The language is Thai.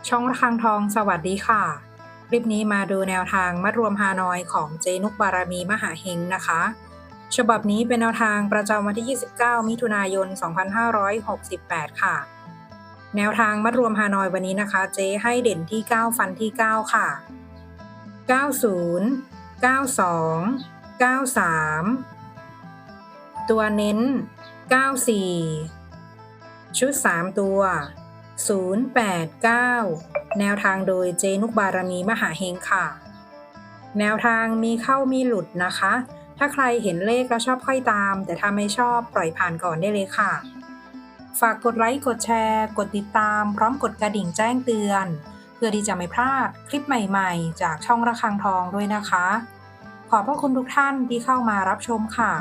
ช่องระฆังทองสวัสดีค่ะคลิปนี้มาดูแนวทางมัดรวมฮานอยของเจนุกบารมีมหาเฮงนะคะฉบับนี้เป็นแนวทางประจำวันที่ 29 มิถุนายน 2568 ค่ะแนวทางมัดรวมฮานอยวันนี้นะคะเจให้เด่นที่ 9 ฟันที่ 9 ค่ะ 90 92 93 ตัวเน้น 94 ชุด 3 ตัว 089 แนวทางโดยเจนุกบารมีมหาเฮงค่ะ แนวทางมีเข้ามีหลุดนะคะ ถ้าใครเห็นเลขแล้วชอบค่อยตาม แต่ถ้าไม่ชอบปล่อยผ่านก่อนได้เลยค่ะ ฝากกดไลค์กดแชร์กดติดตามพร้อมกดกระดิ่งแจ้งเตือน เพื่อที่จะไม่พลาดคลิปใหม่ๆ จากช่องระฆังทองด้วยนะคะ ขอบพระคุณทุกท่านที่เข้ามารับชมค่ะ